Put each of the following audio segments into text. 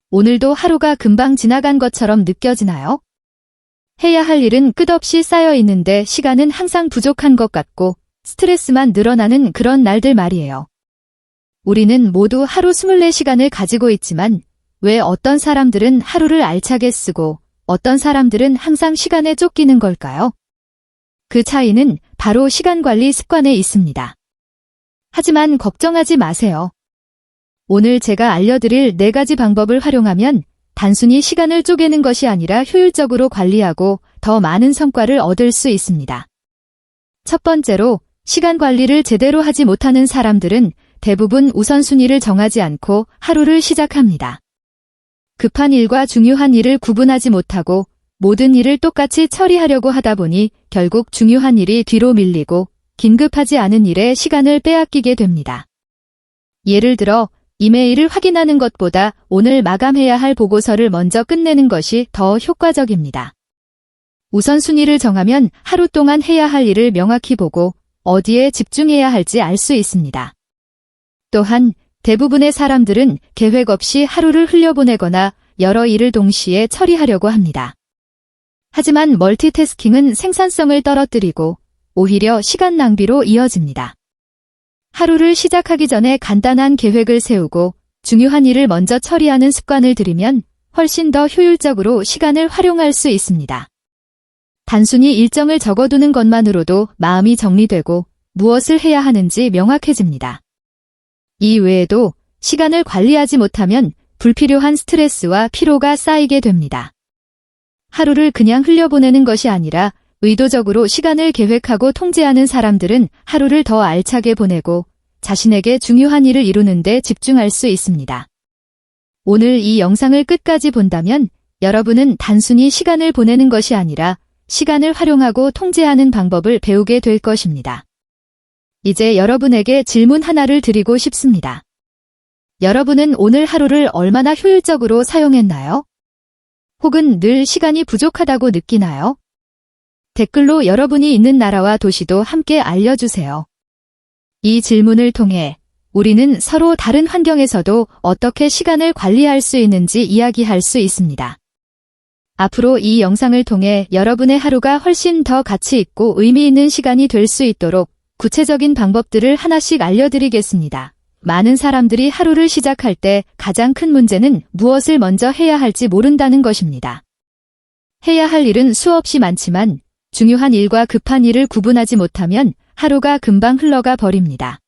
오늘도 하루가 금방 지나간 것처럼 느껴지나요? 해야 할 일은 끝없이 쌓여 있는데 시간은 항상 부족한 것 같고 스트레스만 늘어나는 그런 날들 말이에요. 우리는 모두 하루 24시간을 가지고 있지만 왜 어떤 사람들은 하루를 알차게 쓰고 어떤 사람들은 항상 시간에 쫓기는 걸까요? 그 차이는 바로 시간 관리 습관에 있습니다. 하지만 걱정하지 마세요. 오늘 제가 알려드릴 4가지 방법을 활용하면 단순히 시간을 쪼개는 것이 아니라 효율적으로 관리하고 더 많은 성과를 얻을 수 있습니다. 첫 번째로, 시간 관리를 제대로 하지 못하는 사람들은 대부분 우선순위를 정하지 않고 하루를 시작합니다. 급한 일과 중요한 일을 구분하지 못하고 모든 일을 똑같이 처리하려고 하다 보니 결국 중요한 일이 뒤로 밀리고 긴급하지 않은 일에 시간을 빼앗기게 됩니다. 예를 들어 이메일을 확인하는 것보다 오늘 마감해야 할 보고서를 먼저 끝내는 것이 더 효과적입니다. 우선순위를 정하면 하루 동안 해야 할 일을 명확히 보고 어디에 집중해야 할지 알 수 있습니다. 또한 대부분의 사람들은 계획 없이 하루를 흘려보내거나 여러 일을 동시에 처리하려고 합니다. 하지만 멀티태스킹은 생산성을 떨어뜨리고 오히려 시간 낭비로 이어집니다. 하루를 시작하기 전에 간단한 계획을 세우고 중요한 일을 먼저 처리하는 습관을 들이면 훨씬 더 효율적으로 시간을 활용할 수 있습니다. 단순히 일정을 적어두는 것만으로도 마음이 정리되고 무엇을 해야 하는지 명확해집니다. 이 외에도 시간을 관리하지 못하면 불필요한 스트레스와 피로가 쌓이게 됩니다. 하루를 그냥 흘려보내는 것이 아니라 의도적으로 시간을 계획하고 통제하는 사람들은 하루를 더 알차게 보내고 자신에게 중요한 일을 이루는 데 집중할 수 있습니다. 오늘 이 영상을 끝까지 본다면 여러분은 단순히 시간을 보내는 것이 아니라 시간을 활용하고 통제하는 방법을 배우게 될 것입니다. 이제 여러분에게 질문 하나를 드리고 싶습니다. 여러분은 오늘 하루를 얼마나 효율적으로 사용했나요? 혹은 늘 시간이 부족하다고 느끼나요? 댓글로 여러분이 있는 나라와 도시도 함께 알려주세요. 이 질문을 통해 우리는 서로 다른 환경에서도 어떻게 시간을 관리할 수 있는지 이야기할 수 있습니다. 앞으로 이 영상을 통해 여러분의 하루가 훨씬 더 가치 있고 의미 있는 시간이 될 수 있도록 구체적인 방법들을 하나씩 알려드리겠습니다. 많은 사람들이 하루를 시작할 때 가장 큰 문제는 무엇을 먼저 해야 할지 모른다는 것입니다. 해야 할 일은 수없이 많지만 중요한 일과 급한 일을 구분하지 못하면 하루가 금방 흘러가 버립니다.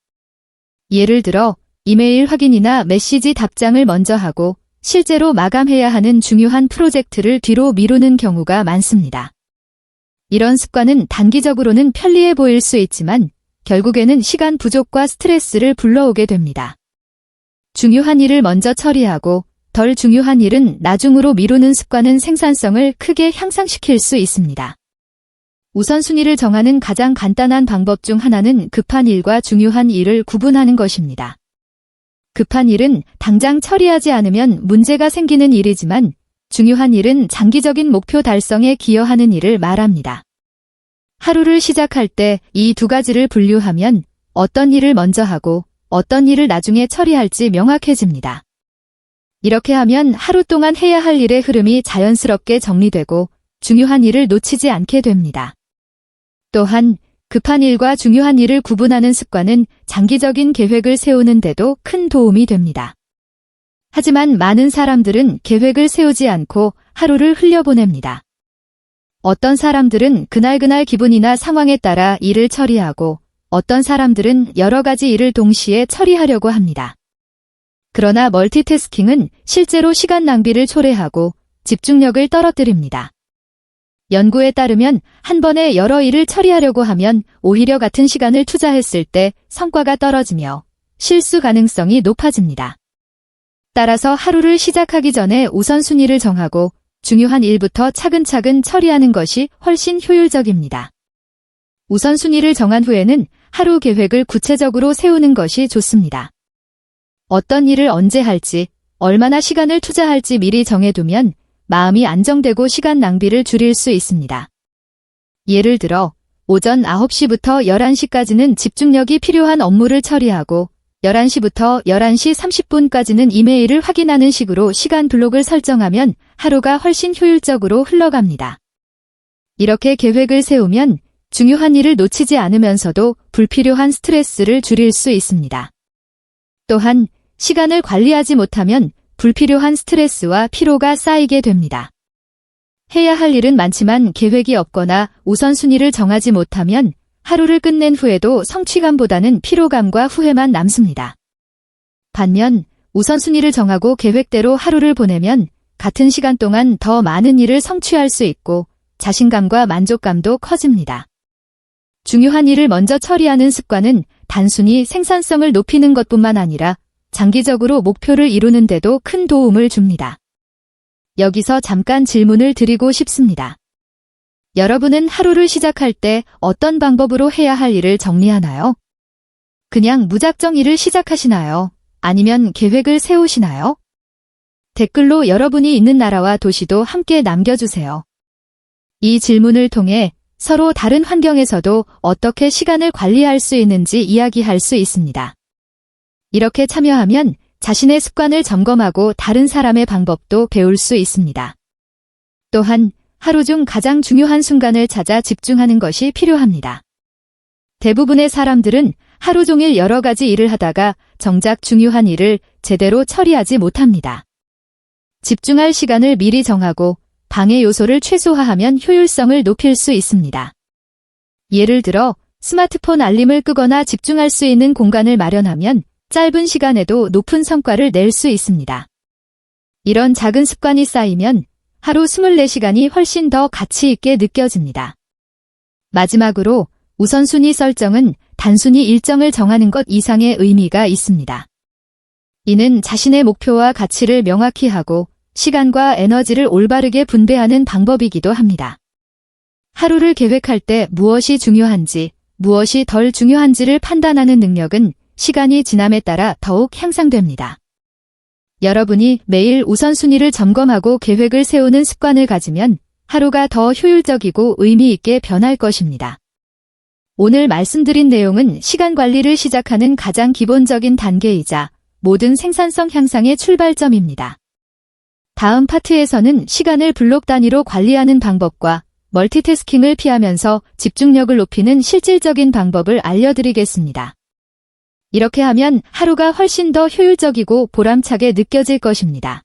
예를 들어 이메일 확인이나 메시지 답장을 먼저 하고 실제로 마감해야 하는 중요한 프로젝트를 뒤로 미루는 경우가 많습니다. 이런 습관은 단기적으로는 편리해 보일 수 있지만 결국에는 시간 부족과 스트레스를 불러오게 됩니다. 중요한 일을 먼저 처리하고 덜 중요한 일은 나중으로 미루는 습관은 생산성을 크게 향상시킬 수 있습니다. 우선순위를 정하는 가장 간단한 방법 중 하나는 급한 일과 중요한 일을 구분하는 것입니다. 급한 일은 당장 처리하지 않으면 문제가 생기는 일이지만 중요한 일은 장기적인 목표 달성에 기여하는 일을 말합니다. 하루를 시작할 때 이 2가지를 분류하면 어떤 일을 먼저 하고 어떤 일을 나중에 처리할지 명확해집니다. 이렇게 하면 하루 동안 해야 할 일의 흐름이 자연스럽게 정리되고 중요한 일을 놓치지 않게 됩니다. 또한 급한 일과 중요한 일을 구분하는 습관은 장기적인 계획을 세우는 데도 큰 도움이 됩니다. 하지만 많은 사람들은 계획을 세우지 않고 하루를 흘려보냅니다. 어떤 사람들은 그날 기분이나 상황에 따라 일을 처리하고 어떤 사람들은 여러 가지 일을 동시에 처리하려고 합니다. 그러나 멀티태스킹은 실제로 시간 낭비를 초래하고 집중력을 떨어뜨립니다. 연구에 따르면 한 번에 여러 일을 처리하려고 하면 오히려 같은 시간을 투자했을 때 성과가 떨어지며 실수 가능성이 높아집니다. 따라서 하루를 시작하기 전에 우선순위를 정하고 중요한 일부터 차근차근 처리하는 것이 훨씬 효율적입니다. 우선순위를 정한 후에는 하루 계획을 구체적으로 세우는 것이 좋습니다. 어떤 일을 언제 할지, 얼마나 시간을 투자할지 미리 정해두면 마음이 안정되고 시간 낭비를 줄일 수 있습니다. 예를 들어 오전 9시부터 11시까지는 집중력이 필요한 업무를 처리하고 11시부터 11시 30분까지는 이메일을 확인하는 식으로 시간 블록을 설정하면 하루가 훨씬 효율적으로 흘러갑니다. 이렇게 계획을 세우면 중요한 일을 놓치지 않으면서도 불필요한 스트레스를 줄일 수 있습니다. 또한 시간을 관리하지 못하면 불필요한 스트레스와 피로가 쌓이게 됩니다. 해야 할 일은 많지만 계획이 없거나 우선순위를 정하지 못하면 하루를 끝낸 후에도 성취감보다는 피로감과 후회만 남습니다. 반면 우선순위를 정하고 계획대로 하루를 보내면 같은 시간 동안 더 많은 일을 성취할 수 있고 자신감과 만족감도 커집니다. 중요한 일을 먼저 처리하는 습관은 단순히 생산성을 높이는 것뿐만 아니라 장기적으로 목표를 이루는 데도 큰 도움을 줍니다. 여기서 잠깐 질문을 드리고 싶습니다. 여러분은 하루를 시작할 때 어떤 방법으로 해야 할 일을 정리하나요? 그냥 무작정 일을 시작하시나요? 아니면 계획을 세우시나요? 댓글로 여러분이 있는 나라와 도시도 함께 남겨주세요. 이 질문을 통해 서로 다른 환경에서도 어떻게 시간을 관리할 수 있는지 이야기할 수 있습니다. 이렇게 참여하면 자신의 습관을 점검하고 다른 사람의 방법도 배울 수 있습니다. 또한 하루 중 가장 중요한 순간을 찾아 집중하는 것이 필요합니다. 대부분의 사람들은 하루 종일 여러 가지 일을 하다가 정작 중요한 일을 제대로 처리하지 못합니다. 집중할 시간을 미리 정하고 방해 요소를 최소화하면 효율성을 높일 수 있습니다. 예를 들어 스마트폰 알림을 끄거나 집중할 수 있는 공간을 마련하면 짧은 시간에도 높은 성과를 낼 수 있습니다. 이런 작은 습관이 쌓이면 하루 24시간이 훨씬 더 가치 있게 느껴집니다. 마지막으로 우선순위 설정은 단순히 일정을 정하는 것 이상의 의미가 있습니다. 이는 자신의 목표와 가치를 명확히 하고 시간과 에너지를 올바르게 분배하는 방법이기도 합니다. 하루를 계획할 때 무엇이 중요한지, 무엇이 덜 중요한지를 판단하는 능력은 시간이 지남에 따라 더욱 향상됩니다. 여러분이 매일 우선순위를 점검하고 계획을 세우는 습관을 가지면 하루가 더 효율적이고 의미 있게 변할 것입니다. 오늘 말씀드린 내용은 시간 관리를 시작하는 가장 기본적인 단계이자 모든 생산성 향상의 출발점입니다. 다음 파트에서는 시간을 블록 단위로 관리하는 방법과 멀티태스킹을 피하면서 집중력을 높이는 실질적인 방법을 알려드리겠습니다. 이렇게 하면 하루가 훨씬 더 효율적이고 보람차게 느껴질 것입니다.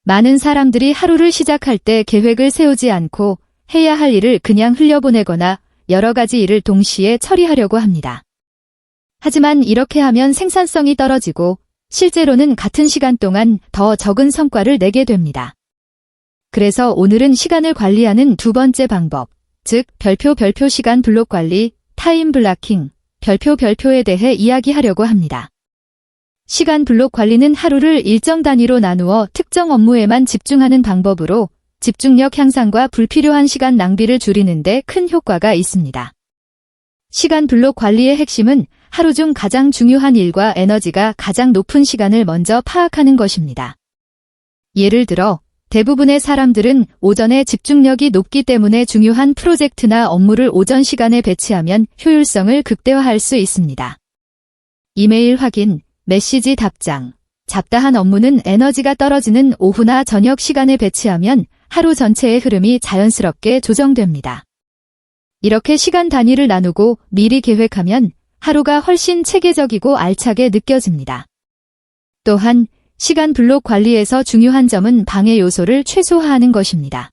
많은 사람들이 하루를 시작할 때 계획을 세우지 않고 해야 할 일을 그냥 흘려보내거나 여러 가지 일을 동시에 처리하려고 합니다. 하지만 이렇게 하면 생산성이 떨어지고 실제로는 같은 시간 동안 더 적은 성과를 내게 됩니다. 그래서 오늘은 시간을 관리하는 두 번째 방법, 즉 별표 시간 블록 관리, 타임 블라킹, 별표에 대해 이야기하려고 합니다. 시간 블록 관리는 하루를 일정 단위로 나누어 특정 업무에만 집중하는 방법으로 집중력 향상과 불필요한 시간 낭비를 줄이는 데 큰 효과가 있습니다. 시간 블록 관리의 핵심은 하루 중 가장 중요한 일과 에너지가 가장 높은 시간을 먼저 파악하는 것입니다. 예를 들어 대부분의 사람들은 오전에 집중력이 높기 때문에 중요한 프로젝트나 업무를 오전 시간에 배치하면 효율성을 극대화할 수 있습니다. 이메일 확인, 메시지 답장, 잡다한 업무는 에너지가 떨어지는 오후나 저녁 시간에 배치하면 하루 전체의 흐름이 자연스럽게 조정됩니다. 이렇게 시간 단위를 나누고 미리 계획하면 하루가 훨씬 체계적이고 알차게 느껴집니다. 또한 시간 블록 관리에서 중요한 점은 방해 요소를 최소화하는 것입니다.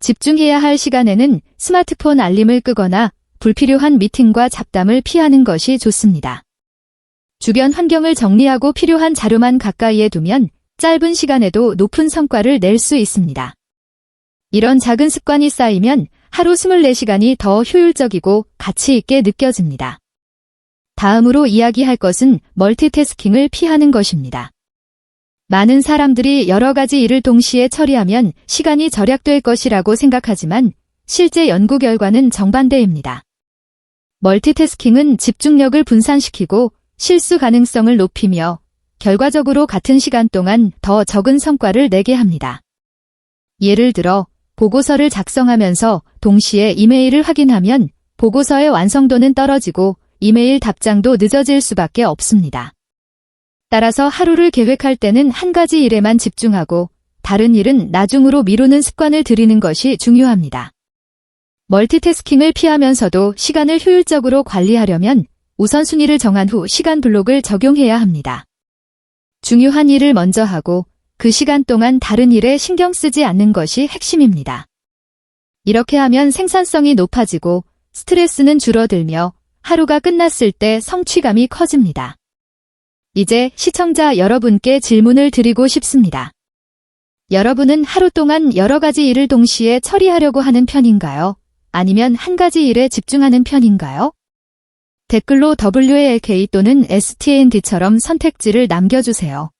집중해야 할 시간에는 스마트폰 알림을 끄거나 불필요한 미팅과 잡담을 피하는 것이 좋습니다. 주변 환경을 정리하고 필요한 자료만 가까이에 두면 짧은 시간에도 높은 성과를 낼 수 있습니다. 이런 작은 습관이 쌓이면 하루 24시간이 더 효율적이고 가치 있게 느껴집니다. 다음으로 이야기할 것은 멀티태스킹을 피하는 것입니다. 많은 사람들이 여러 가지 일을 동시에 처리하면 시간이 절약될 것이라고 생각하지만 실제 연구 결과는 정반대입니다. 멀티태스킹은 집중력을 분산시키고 실수 가능성을 높이며 결과적으로 같은 시간 동안 더 적은 성과를 내게 합니다. 예를 들어 보고서를 작성하면서 동시에 이메일을 확인하면 보고서의 완성도는 떨어지고 이메일 답장도 늦어질 수밖에 없습니다. 따라서 하루를 계획할 때는 한 가지 일에만 집중하고 다른 일은 나중으로 미루는 습관을 들이는 것이 중요합니다. 멀티태스킹을 피하면서도 시간을 효율적으로 관리하려면 우선순위를 정한 후 시간 블록을 적용해야 합니다. 중요한 일을 먼저 하고 그 시간 동안 다른 일에 신경 쓰지 않는 것이 핵심입니다. 이렇게 하면 생산성이 높아지고 스트레스는 줄어들며 하루가 끝났을 때 성취감이 커집니다. 이제 시청자 여러분께 질문을 드리고 싶습니다. 여러분은 하루 동안 여러 가지 일을 동시에 처리하려고 하는 편인가요? 아니면 한 가지 일에 집중하는 편인가요? 댓글로 WALK 또는 STND처럼 선택지를 남겨주세요.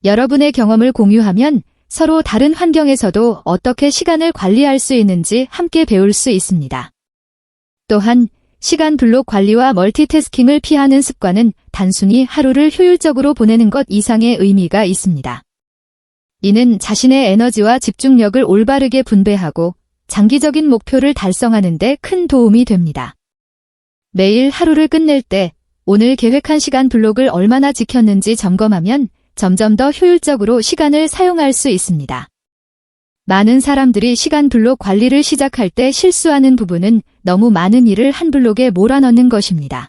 여러분의 경험을 공유하면 서로 다른 환경에서도 어떻게 시간을 관리할 수 있는지 함께 배울 수 있습니다. 또한 시간 블록 관리와 멀티태스킹을 피하는 습관은 단순히 하루를 효율적으로 보내는 것 이상의 의미가 있습니다. 이는 자신의 에너지와 집중력을 올바르게 분배하고 장기적인 목표를 달성하는 데 큰 도움이 됩니다. 매일 하루를 끝낼 때 오늘 계획한 시간 블록을 얼마나 지켰는지 점검하면 점점 더 효율적으로 시간을 사용할 수 있습니다. 많은 사람들이 시간 블록 관리를 시작할 때 실수하는 부분은 너무 많은 일을 한 블록에 몰아넣는 것입니다.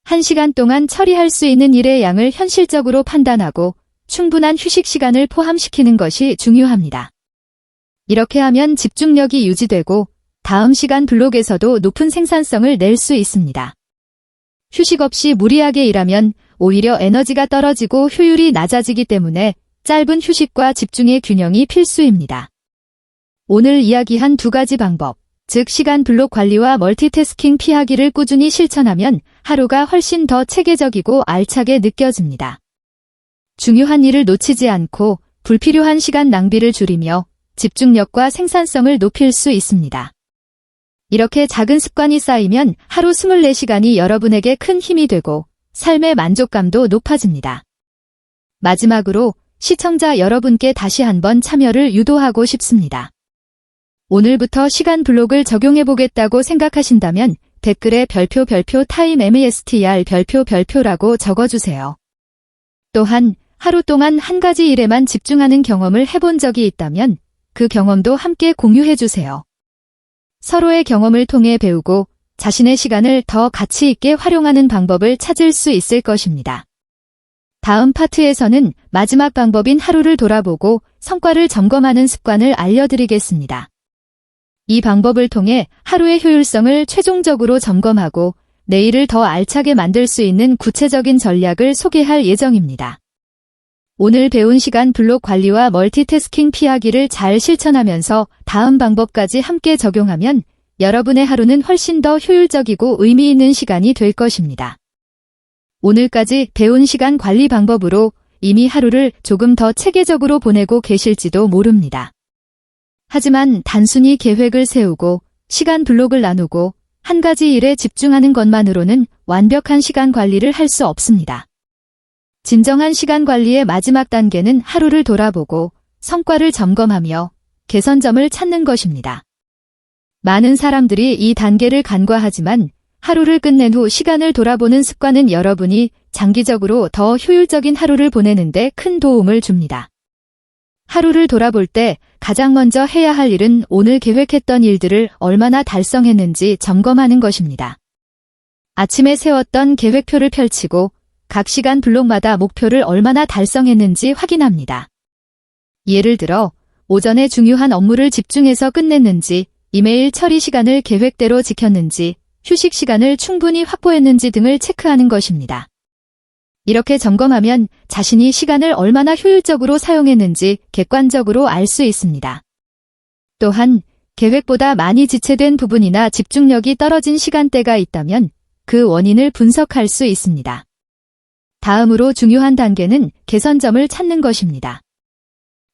1시간 동안 처리할 수 있는 일의 양을 현실적으로 판단하고 충분한 휴식 시간을 포함시키는 것이 중요합니다. 이렇게 하면 집중력이 유지되고 다음 시간 블록에서도 높은 생산성을 낼 수 있습니다. 휴식 없이 무리하게 일하면 오히려 에너지가 떨어지고 효율이 낮아지기 때문에 짧은 휴식과 집중의 균형이 필수입니다. 오늘 이야기한 두 가지 방법, 즉 시간 블록 관리와 멀티태스킹 피하기를 꾸준히 실천하면 하루가 훨씬 더 체계적이고 알차게 느껴집니다. 중요한 일을 놓치지 않고 불필요한 시간 낭비를 줄이며 집중력과 생산성을 높일 수 있습니다. 이렇게 작은 습관이 쌓이면 하루 24시간이 여러분에게 큰 힘이 되고 삶의 만족감도 높아집니다. 마지막으로 시청자 여러분께 다시 한번 참여를 유도하고 싶습니다. 오늘부터 시간 블록을 적용해보겠다고 생각하신다면 댓글에 별표 타임 MESTR 별표라고 적어주세요. 또한 하루 동안 한 가지 일에만 집중하는 경험을 해본 적이 있다면 그 경험도 함께 공유해주세요. 서로의 경험을 통해 배우고 자신의 시간을 더 가치 있게 활용하는 방법을 찾을 수 있을 것입니다. 다음 파트에서는 마지막 방법인 하루를 돌아보고 성과를 점검하는 습관을 알려드리겠습니다. 이 방법을 통해 하루의 효율성을 최종적으로 점검하고 내일을 더 알차게 만들 수 있는 구체적인 전략을 소개할 예정입니다. 오늘 배운 시간 블록 관리와 멀티태스킹 피하기를 잘 실천하면서 다음 방법까지 함께 적용하면 여러분의 하루는 훨씬 더 효율적이고 의미 있는 시간이 될 것입니다. 오늘까지 배운 시간 관리 방법으로 이미 하루를 조금 더 체계적으로 보내고 계실지도 모릅니다. 하지만 단순히 계획을 세우고 시간 블록을 나누고 한 가지 일에 집중하는 것만으로는 완벽한 시간 관리를 할 수 없습니다. 진정한 시간 관리의 마지막 단계는 하루를 돌아보고 성과를 점검하며 개선점을 찾는 것입니다. 많은 사람들이 이 단계를 간과하지만 하루를 끝낸 후 시간을 돌아보는 습관은 여러분이 장기적으로 더 효율적인 하루를 보내는데 큰 도움을 줍니다. 하루를 돌아볼 때 가장 먼저 해야 할 일은 오늘 계획했던 일들을 얼마나 달성했는지 점검하는 것입니다. 아침에 세웠던 계획표를 펼치고 각 시간 블록마다 목표를 얼마나 달성했는지 확인합니다. 예를 들어 오전에 중요한 업무를 집중해서 끝냈는지, 이메일 처리 시간을 계획대로 지켰는지, 휴식 시간을 충분히 확보했는지 등을 체크하는 것입니다. 이렇게 점검하면 자신이 시간을 얼마나 효율적으로 사용했는지 객관적으로 알 수 있습니다. 또한 계획보다 많이 지체된 부분이나 집중력이 떨어진 시간대가 있다면 그 원인을 분석할 수 있습니다. 다음으로 중요한 단계는 개선점을 찾는 것입니다.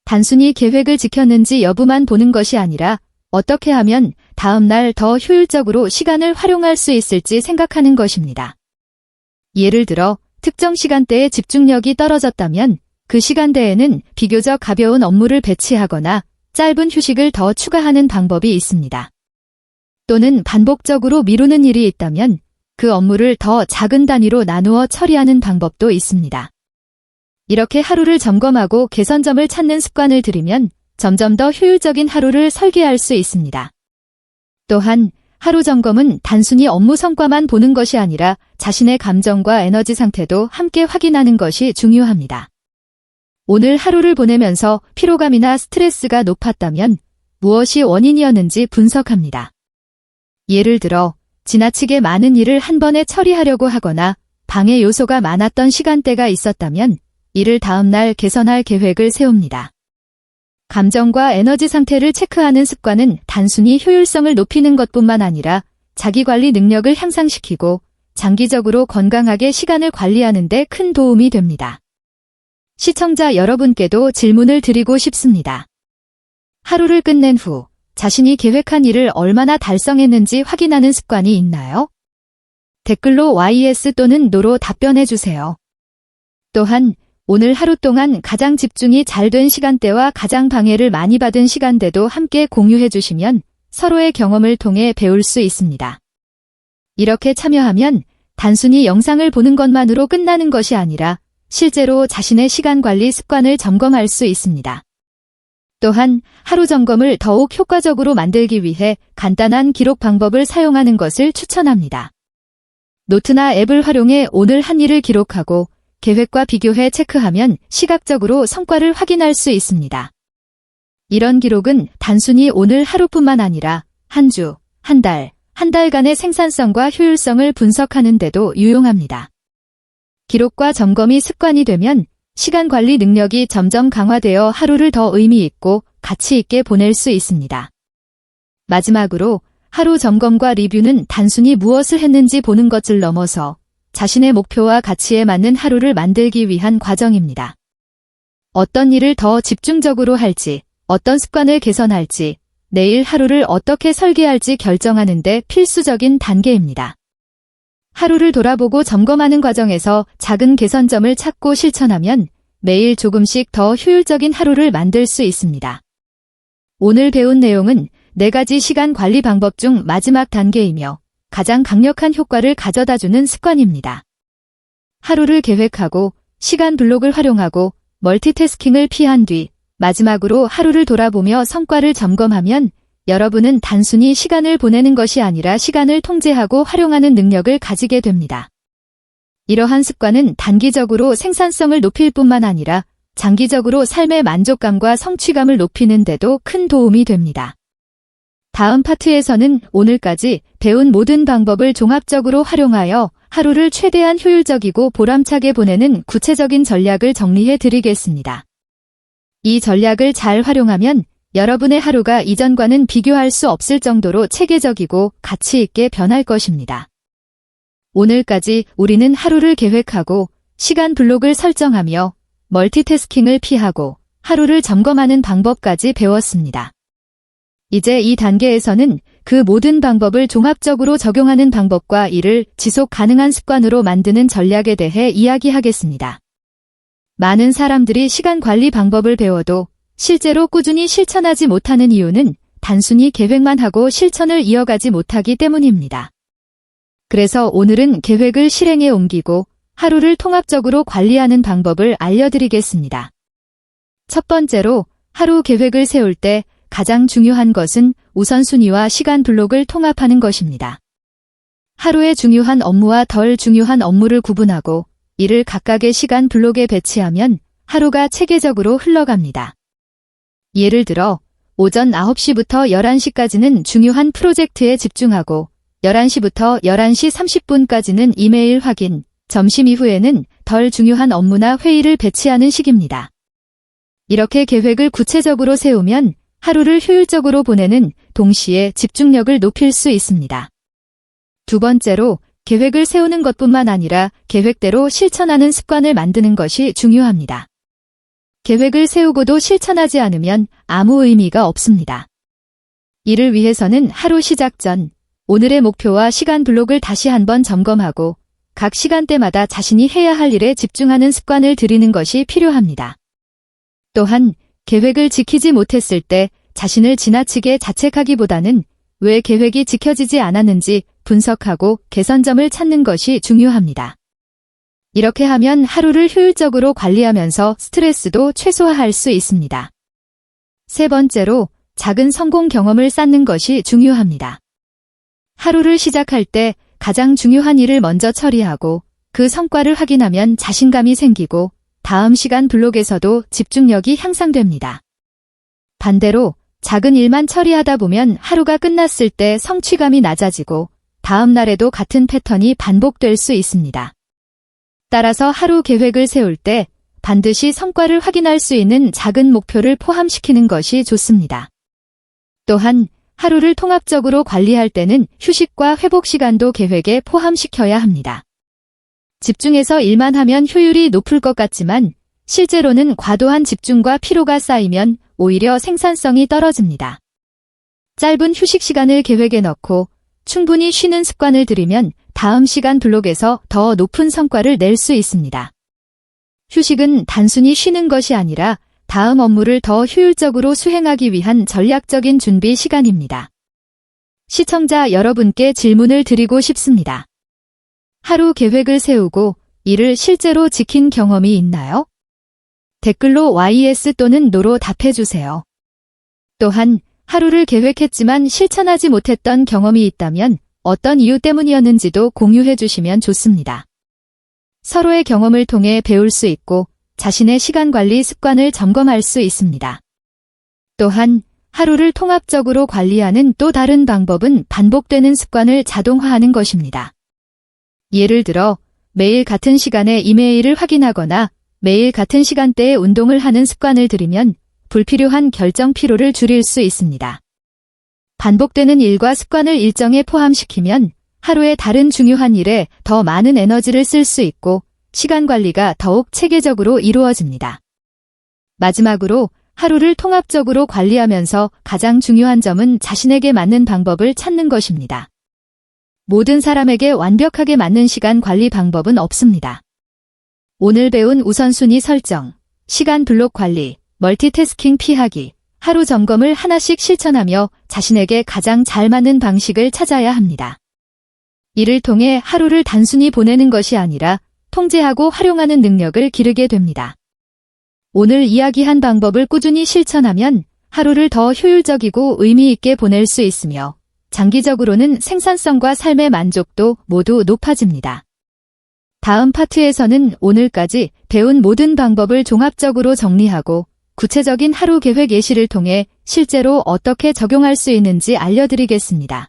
단순히 계획을 지켰는지 여부만 보는 것이 아니라 어떻게 하면 다음 날 더 효율적으로 시간을 활용할 수 있을지 생각하는 것입니다. 예를 들어 특정 시간대에 집중력이 떨어졌다면 그 시간대에는 비교적 가벼운 업무를 배치하거나 짧은 휴식을 더 추가하는 방법이 있습니다. 또는 반복적으로 미루는 일이 있다면 그 업무를 더 작은 단위로 나누어 처리하는 방법도 있습니다. 이렇게 하루를 점검하고 개선점을 찾는 습관을 들이면 점점 더 효율적인 하루를 설계할 수 있습니다. 또한 하루 점검은 단순히 업무 성과만 보는 것이 아니라 자신의 감정과 에너지 상태도 함께 확인하는 것이 중요합니다. 오늘 하루를 보내면서 피로감이나 스트레스가 높았다면 무엇이 원인이었는지 분석합니다. 예를 들어 지나치게 많은 일을 한 번에 처리하려고 하거나 방해 요소가 많았던 시간대가 있었다면 이를 다음날 개선할 계획을 세웁니다. 감정과 에너지 상태를 체크하는 습관은 단순히 효율성을 높이는 것뿐만 아니라 자기관리 능력을 향상시키고 장기적으로 건강하게 시간을 관리하는 데 큰 도움이 됩니다. 시청자 여러분께도 질문을 드리고 싶습니다. 하루를 끝낸 후 자신이 계획한 일을 얼마나 달성했는지 확인하는 습관이 있나요? 댓글로 YS 또는 NO로 답변해 주세요. 또한 오늘 하루 동안 가장 집중이 잘 된 시간대와 가장 방해를 많이 받은 시간대도 함께 공유해 주시면 서로의 경험을 통해 배울 수 있습니다. 이렇게 참여하면 단순히 영상을 보는 것만으로 끝나는 것이 아니라 실제로 자신의 시간 관리 습관을 점검할 수 있습니다. 또한 하루 점검을 더욱 효과적으로 만들기 위해 간단한 기록 방법을 사용하는 것을 추천합니다. 노트나 앱을 활용해 오늘 한 일을 기록하고 계획과 비교해 체크하면 시각적으로 성과를 확인할 수 있습니다. 이런 기록은 단순히 오늘 하루뿐만 아니라 한 주, 한 달, 한 달간의 생산성과 효율성을 분석하는 데도 유용합니다. 기록과 점검이 습관이 되면 시간 관리 능력이 점점 강화되어 하루를 더 의미 있고 가치 있게 보낼 수 있습니다. 마지막으로 하루 점검과 리뷰는 단순히 무엇을 했는지 보는 것을 넘어서 자신의 목표와 가치에 맞는 하루를 만들기 위한 과정입니다. 어떤 일을 더 집중적으로 할지, 어떤 습관을 개선할지, 내일 하루를 어떻게 설계할지 결정하는 데 필수적인 단계입니다. 하루를 돌아보고 점검하는 과정에서 작은 개선점을 찾고 실천하면 매일 조금씩 더 효율적인 하루를 만들 수 있습니다. 오늘 배운 내용은 4가지 시간 관리 방법 중 마지막 단계이며 가장 강력한 효과를 가져다주는 습관입니다. 하루를 계획하고 시간 블록을 활용하고 멀티태스킹을 피한 뒤 마지막으로 하루를 돌아보며 성과를 점검하면 여러분은 단순히 시간을 보내는 것이 아니라 시간을 통제하고 활용하는 능력을 가지게 됩니다. 이러한 습관은 단기적으로 생산성을 높일 뿐만 아니라 장기적으로 삶의 만족감과 성취감을 높이는 데도 큰 도움이 됩니다. 다음 파트에서는 오늘까지 배운 모든 방법을 종합적으로 활용하여 하루를 최대한 효율적이고 보람차게 보내는 구체적인 전략을 정리해 드리겠습니다. 이 전략을 잘 활용하면 여러분의 하루가 이전과는 비교할 수 없을 정도로 체계적이고 가치 있게 변할 것입니다. 오늘까지 우리는 하루를 계획하고 시간 블록을 설정하며 멀티태스킹을 피하고 하루를 점검하는 방법까지 배웠습니다. 이제 이 단계에서는 그 모든 방법을 종합적으로 적용하는 방법과 이를 지속 가능한 습관으로 만드는 전략에 대해 이야기하겠습니다. 많은 사람들이 시간 관리 방법을 배워도 실제로 꾸준히 실천하지 못하는 이유는 단순히 계획만 하고 실천을 이어가지 못하기 때문입니다. 그래서 오늘은 계획을 실행에 옮기고 하루를 통합적으로 관리하는 방법을 알려드리겠습니다. 첫 번째로 하루 계획을 세울 때 가장 중요한 것은 우선순위와 시간 블록을 통합하는 것입니다. 하루의 중요한 업무와 덜 중요한 업무를 구분하고 이를 각각의 시간 블록에 배치하면 하루가 체계적으로 흘러갑니다. 예를 들어 오전 9시부터 11시까지는 중요한 프로젝트에 집중하고 11시부터 11시 30분까지는 이메일 확인, 점심 이후에는 덜 중요한 업무나 회의를 배치하는 식입니다. 이렇게 계획을 구체적으로 세우면 하루를 효율적으로 보내는 동시에 집중력을 높일 수 있습니다. 두 번째로 계획을 세우는 것뿐만 아니라 계획대로 실천하는 습관을 만드는 것이 중요합니다. 계획을 세우고도 실천하지 않으면 아무 의미가 없습니다. 이를 위해서는 하루 시작 전 오늘의 목표와 시간 블록을 다시 한번 점검하고 각 시간대마다 자신이 해야 할 일에 집중하는 습관을 들이는 것이 필요합니다. 또한 계획을 지키지 못했을 때 자신을 지나치게 자책하기보다는 왜 계획이 지켜지지 않았는지 분석하고 개선점을 찾는 것이 중요합니다. 이렇게 하면 하루를 효율적으로 관리하면서 스트레스도 최소화할 수 있습니다. 세 번째로, 작은 성공 경험을 쌓는 것이 중요합니다. 하루를 시작할 때 가장 중요한 일을 먼저 처리하고 그 성과를 확인하면 자신감이 생기고 다음 시간 블록에서도 집중력이 향상됩니다. 반대로 작은 일만 처리하다 보면 하루가 끝났을 때 성취감이 낮아지고 다음 날에도 같은 패턴이 반복될 수 있습니다. 따라서 하루 계획을 세울 때 반드시 성과를 확인할 수 있는 작은 목표를 포함시키는 것이 좋습니다. 또한 하루를 통합적으로 관리할 때는 휴식과 회복 시간도 계획에 포함시켜야 합니다. 집중해서 일만 하면 효율이 높을 것 같지만 실제로는 과도한 집중과 피로가 쌓이면 오히려 생산성이 떨어집니다. 짧은 휴식 시간을 계획에 넣고 충분히 쉬는 습관을 들이면 다음 시간 블록에서 더 높은 성과를 낼 수 있습니다. 휴식은 단순히 쉬는 것이 아니라 다음 업무를 더 효율적으로 수행하기 위한 전략적인 준비 시간입니다. 시청자 여러분께 질문을 드리고 싶습니다. 하루 계획을 세우고 이를 실제로 지킨 경험이 있나요? 댓글로 YS 또는 NO로 답해주세요. 또한 하루를 계획했지만 실천하지 못했던 경험이 있다면 어떤 이유 때문이었는지도 공유해 주시면 좋습니다. 서로의 경험을 통해 배울 수 있고 자신의 시간 관리 습관을 점검할 수 있습니다. 또한 하루를 통합적으로 관리하는 또 다른 방법은 반복되는 습관을 자동화하는 것입니다. 예를 들어 매일 같은 시간에 이메일을 확인하거나 매일 같은 시간대에 운동을 하는 습관을 들이면 불필요한 결정 피로를 줄일 수 있습니다. 반복되는 일과 습관을 일정에 포함시키면 하루의 다른 중요한 일에 더 많은 에너지를 쓸 수 있고 시간 관리가 더욱 체계적으로 이루어집니다. 마지막으로 하루를 통합적으로 관리하면서 가장 중요한 점은 자신에게 맞는 방법을 찾는 것입니다. 모든 사람에게 완벽하게 맞는 시간 관리 방법은 없습니다. 오늘 배운 우선순위 설정, 시간 블록 관리, 멀티태스킹 피하기, 하루 점검을 하나씩 실천하며 자신에게 가장 잘 맞는 방식을 찾아야 합니다. 이를 통해 하루를 단순히 보내는 것이 아니라 통제하고 활용하는 능력을 기르게 됩니다. 오늘 이야기한 방법을 꾸준히 실천하면 하루를 더 효율적이고 의미 있게 보낼 수 있으며 장기적으로는 생산성과 삶의 만족도 모두 높아집니다. 다음 파트에서는 오늘까지 배운 모든 방법을 종합적으로 정리하고 구체적인 하루 계획 예시를 통해 실제로 어떻게 적용할 수 있는지 알려드리겠습니다.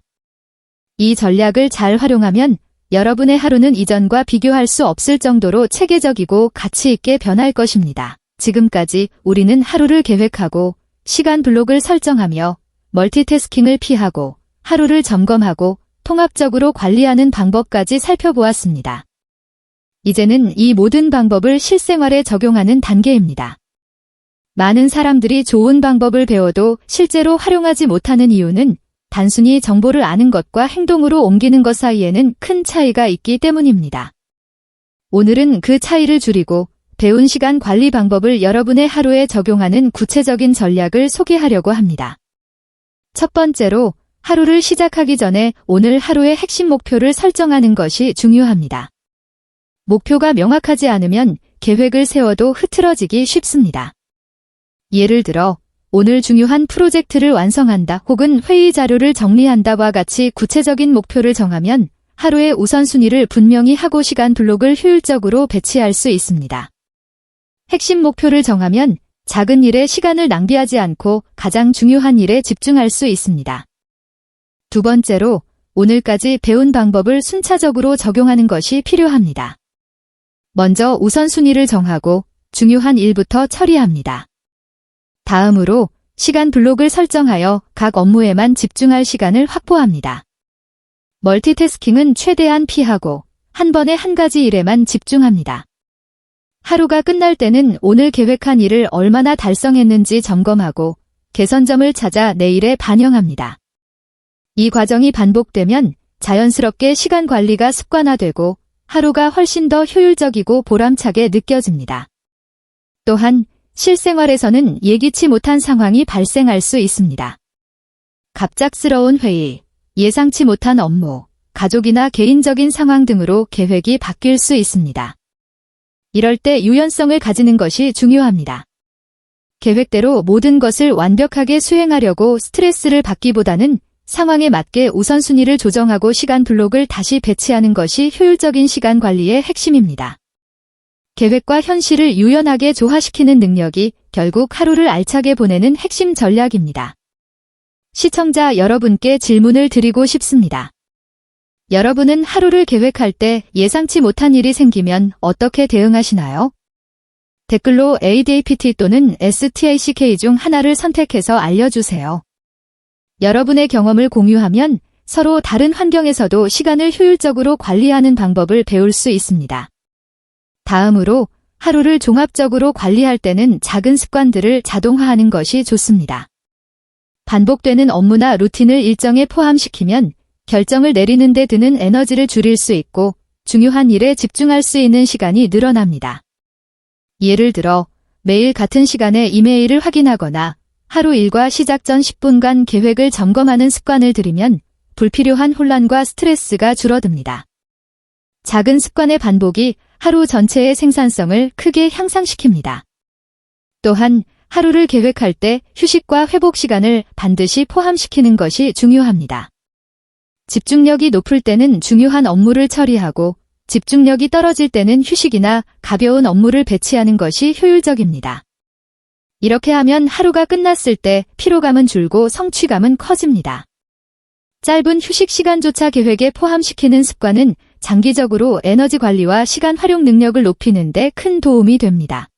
이 전략을 잘 활용하면 여러분의 하루는 이전과 비교할 수 없을 정도로 체계적이고 가치 있게 변할 것입니다. 지금까지 우리는 하루를 계획하고 시간 블록을 설정하며 멀티태스킹을 피하고 하루를 점검하고 통합적으로 관리하는 방법까지 살펴보았습니다. 이제는 이 모든 방법을 실생활에 적용하는 단계입니다. 많은 사람들이 좋은 방법을 배워도 실제로 활용하지 못하는 이유는 단순히 정보를 아는 것과 행동으로 옮기는 것 사이에는 큰 차이가 있기 때문입니다. 오늘은 그 차이를 줄이고 배운 시간 관리 방법을 여러분의 하루에 적용하는 구체적인 전략을 소개하려고 합니다. 첫 번째로 하루를 시작하기 전에 오늘 하루의 핵심 목표를 설정하는 것이 중요합니다. 목표가 명확하지 않으면 계획을 세워도 흐트러지기 쉽습니다. 예를 들어 오늘 중요한 프로젝트를 완성한다 혹은 회의 자료를 정리한다와 같이 구체적인 목표를 정하면 하루의 우선순위를 분명히 하고 시간 블록을 효율적으로 배치할 수 있습니다. 핵심 목표를 정하면 작은 일에 시간을 낭비하지 않고 가장 중요한 일에 집중할 수 있습니다. 두 번째로 오늘까지 배운 방법을 순차적으로 적용하는 것이 필요합니다. 먼저 우선순위를 정하고 중요한 일부터 처리합니다. 다음으로 시간 블록을 설정하여 각 업무에만 집중할 시간을 확보합니다. 멀티태스킹은 최대한 피하고 한 번에 한 가지 일에만 집중합니다. 하루가 끝날 때는 오늘 계획한 일을 얼마나 달성했는지 점검하고 개선점을 찾아 내일에 반영합니다. 이 과정이 반복되면 자연스럽게 시간 관리가 습관화되고 하루가 훨씬 더 효율적이고 보람차게 느껴집니다. 또한 실생활에서는 예기치 못한 상황이 발생할 수 있습니다. 갑작스러운 회의, 예상치 못한 업무, 가족이나 개인적인 상황 등으로 계획이 바뀔 수 있습니다. 이럴 때 유연성을 가지는 것이 중요합니다. 계획대로 모든 것을 완벽하게 수행하려고 스트레스를 받기보다는 상황에 맞게 우선순위를 조정하고 시간 블록을 다시 배치하는 것이 효율적인 시간 관리의 핵심입니다. 계획과 현실을 유연하게 조화시키는 능력이 결국 하루를 알차게 보내는 핵심 전략입니다. 시청자 여러분께 질문을 드리고 싶습니다. 여러분은 하루를 계획할 때 예상치 못한 일이 생기면 어떻게 대응하시나요? 댓글로 ADAPT 또는 STACK 중 하나를 선택해서 알려주세요. 여러분의 경험을 공유하면 서로 다른 환경에서도 시간을 효율적으로 관리하는 방법을 배울 수 있습니다. 다음으로 하루를 종합적으로 관리할 때는 작은 습관들을 자동화하는 것이 좋습니다. 반복되는 업무나 루틴을 일정에 포함시키면 결정을 내리는 데 드는 에너지를 줄일 수 있고 중요한 일에 집중할 수 있는 시간이 늘어납니다. 예를 들어 매일 같은 시간에 이메일을 확인하거나 하루 일과 시작 전 10분간 계획을 점검하는 습관을 들이면 불필요한 혼란과 스트레스가 줄어듭니다. 작은 습관의 반복이 하루 전체의 생산성을 크게 향상시킵니다. 또한 하루를 계획할 때 휴식과 회복 시간을 반드시 포함시키는 것이 중요합니다. 집중력이 높을 때는 중요한 업무를 처리하고 집중력이 떨어질 때는 휴식이나 가벼운 업무를 배치하는 것이 효율적입니다. 이렇게 하면 하루가 끝났을 때 피로감은 줄고 성취감은 커집니다. 짧은 휴식 시간조차 계획에 포함시키는 습관은 장기적으로 에너지 관리와 시간 활용 능력을 높이는 데 큰 도움이 됩니다.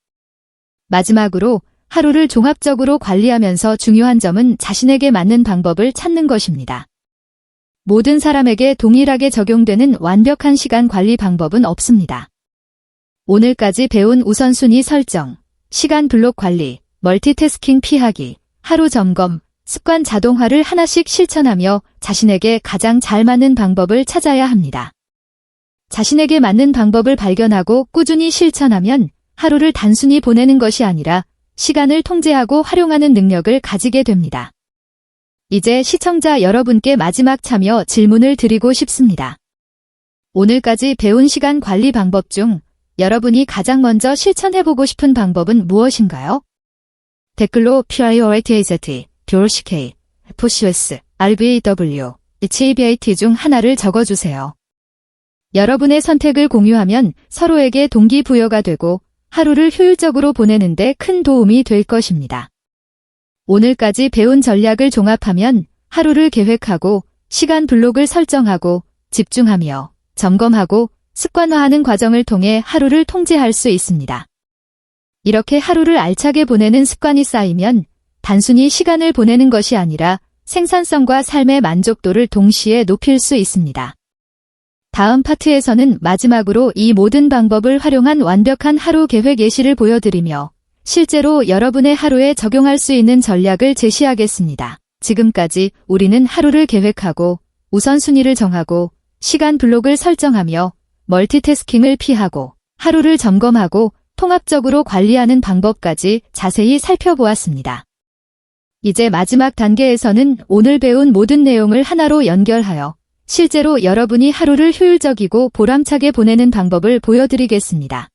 마지막으로 하루를 종합적으로 관리하면서 중요한 점은 자신에게 맞는 방법을 찾는 것입니다. 모든 사람에게 동일하게 적용되는 완벽한 시간 관리 방법은 없습니다. 오늘까지 배운 우선순위 설정, 시간 블록 관리, 멀티태스킹 피하기, 하루 점검, 습관 자동화를 하나씩 실천하며 자신에게 가장 잘 맞는 방법을 찾아야 합니다. 자신에게 맞는 방법을 발견하고 꾸준히 실천하면 하루를 단순히 보내는 것이 아니라 시간을 통제하고 활용하는 능력을 가지게 됩니다. 이제 시청자 여러분께 마지막 참여 질문을 드리고 싶습니다. 오늘까지 배운 시간 관리 방법 중 여러분이 가장 먼저 실천해보고 싶은 방법은 무엇인가요? 댓글로 PRIORITAZ, DORCK, FCS, RBAW, HABIT 중 하나를 적어주세요. 여러분의 선택을 공유하면 서로에게 동기부여가 되고 하루를 효율적으로 보내는 데 큰 도움이 될 것입니다. 오늘까지 배운 전략을 종합하면 하루를 계획하고 시간 블록을 설정하고 집중하며 점검하고 습관화하는 과정을 통해 하루를 통제할 수 있습니다. 이렇게 하루를 알차게 보내는 습관이 쌓이면 단순히 시간을 보내는 것이 아니라 생산성과 삶의 만족도를 동시에 높일 수 있습니다. 다음 파트에서는 마지막으로 이 모든 방법을 활용한 완벽한 하루 계획 예시를 보여드리며 실제로 여러분의 하루에 적용할 수 있는 전략을 제시하겠습니다. 지금까지 우리는 하루를 계획하고 우선순위를 정하고 시간 블록을 설정하며 멀티태스킹을 피하고 하루를 점검하고 통합적으로 관리하는 방법까지 자세히 살펴보았습니다. 이제 마지막 단계에서는 오늘 배운 모든 내용을 하나로 연결하여 실제로 여러분이 하루를 효율적이고 보람차게 보내는 방법을 보여드리겠습니다.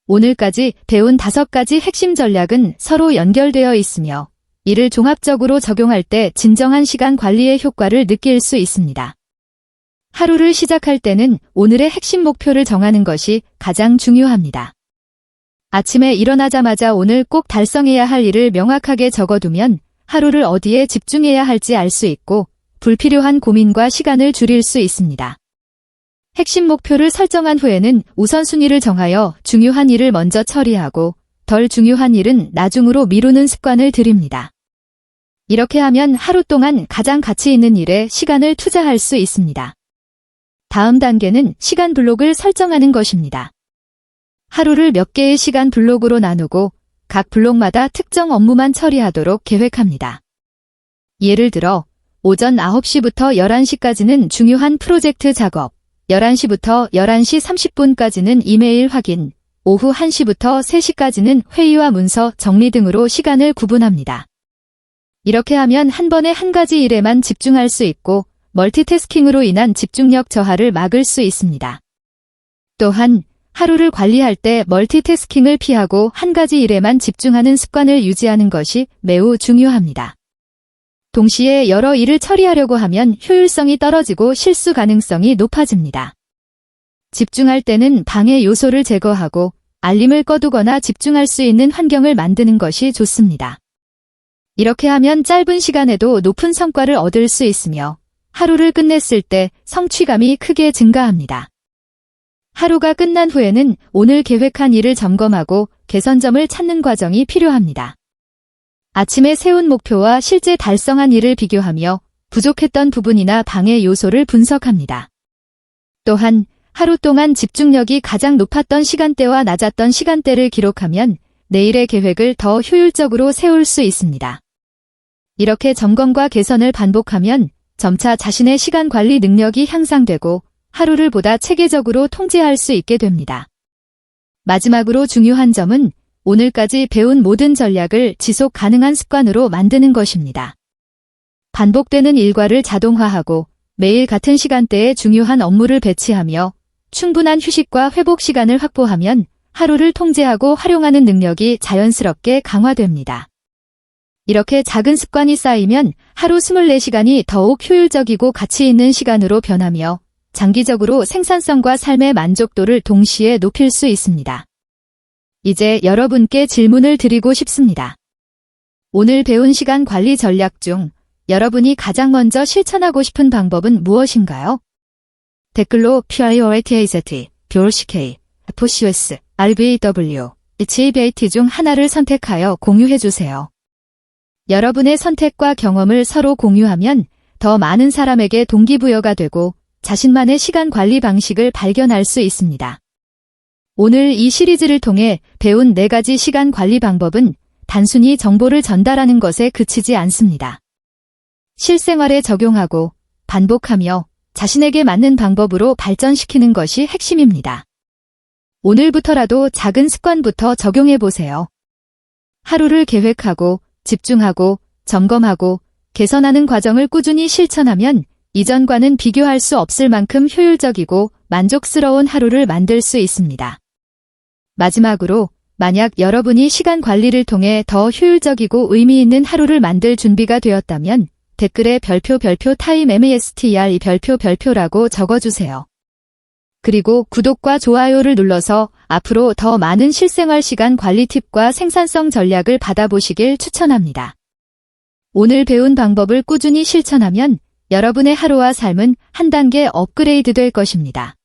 오늘까지 배운 5가지 핵심 전략은 서로 연결되어 있으며 이를 종합적으로 적용할 때 진정한 시간 관리의 효과를 느낄 수 있습니다. 하루를 시작할 때는 오늘의 핵심 목표를 정하는 것이 가장 중요합니다. 아침에 일어나자마자 오늘 꼭 달성해야 할 일을 명확하게 적어두면 하루를 어디에 집중해야 할지 알 수 있고 불필요한 고민과 시간을 줄일 수 있습니다. 핵심 목표를 설정한 후에는 우선순위를 정하여 중요한 일을 먼저 처리하고 덜 중요한 일은 나중으로 미루는 습관을 들입니다. 이렇게 하면 하루 동안 가장 가치 있는 일에 시간을 투자할 수 있습니다. 다음 단계는 시간 블록을 설정하는 것입니다. 하루를 몇 개의 시간 블록으로 나누고 각 블록마다 특정 업무만 처리하도록 계획합니다. 예를 들어 오전 9시부터 11시까지는 중요한 프로젝트 작업, 11시부터 11시 30분까지는 이메일 확인, 오후 1시부터 3시까지는 회의와 문서 정리 등으로 시간을 구분합니다. 이렇게 하면 한 번에 한 가지 일에만 집중할 수 있고 멀티태스킹으로 인한 집중력 저하를 막을 수 있습니다. 또한 하루를 관리할 때 멀티태스킹을 피하고 한 가지 일에만 집중하는 습관을 유지하는 것이 매우 중요합니다. 동시에 여러 일을 처리하려고 하면 효율성이 떨어지고 실수 가능성이 높아집니다. 집중할 때는 방해 요소를 제거하고 알림을 꺼두거나 집중할 수 있는 환경을 만드는 것이 좋습니다. 이렇게 하면 짧은 시간에도 높은 성과를 얻을 수 있으며 하루를 끝냈을 때 성취감이 크게 증가합니다. 하루가 끝난 후에는 오늘 계획한 일을 점검하고 개선점을 찾는 과정이 필요합니다. 아침에 세운 목표와 실제 달성한 일을 비교하며 부족했던 부분이나 방해 요소를 분석합니다. 또한 하루 동안 집중력이 가장 높았던 시간대와 낮았던 시간대를 기록하면 내일의 계획을 더 효율적으로 세울 수 있습니다. 이렇게 점검과 개선을 반복하면 점차 자신의 시간 관리 능력이 향상되고 하루를 보다 체계적으로 통제할 수 있게 됩니다. 마지막으로 중요한 점은 오늘까지 배운 모든 전략을 지속 가능한 습관으로 만드는 것입니다. 반복되는 일과를 자동화하고 매일 같은 시간대에 중요한 업무를 배치하며 충분한 휴식과 회복 시간을 확보하면 하루를 통제하고 활용하는 능력이 자연스럽게 강화됩니다. 이렇게 작은 습관이 쌓이면 하루 24시간이 더욱 효율적이고 가치 있는 시간으로 변하며 장기적으로 생산성과 삶의 만족도를 동시에 높일 수 있습니다. 이제 여러분께 질문을 드리고 싶습니다. 오늘 배운 시간 관리 전략 중 여러분이 가장 먼저 실천하고 싶은 방법은 무엇인가요? 댓글로 PRIORITAZ, BORCK, FOCUS, RBW, HABAT 중 하나를 선택하여 공유해주세요. 여러분의 선택과 경험을 서로 공유하면 더 많은 사람에게 동기부여가 되고 자신만의 시간 관리 방식을 발견할 수 있습니다. 오늘 이 시리즈를 통해 배운 4가지 시간 관리 방법은 단순히 정보를 전달하는 것에 그치지 않습니다. 실생활에 적용하고 반복하며 자신에게 맞는 방법으로 발전시키는 것이 핵심입니다. 오늘부터라도 작은 습관부터 적용해보세요. 하루를 계획하고 집중하고 점검하고 개선하는 과정을 꾸준히 실천하면 이전과는 비교할 수 없을 만큼 효율적이고 만족스러운 하루를 만들 수 있습니다. 마지막으로 만약 여러분이 시간 관리를 통해 더 효율적이고 의미 있는 하루를 만들 준비가 되었다면 댓글에 별표 타임 MASTR 별표라고 적어주세요. 그리고 구독과 좋아요를 눌러서 앞으로 더 많은 실생활 시간 관리 팁과 생산성 전략을 받아보시길 추천합니다. 오늘 배운 방법을 꾸준히 실천하면 여러분의 하루와 삶은 한 단계 업그레이드 될 것입니다.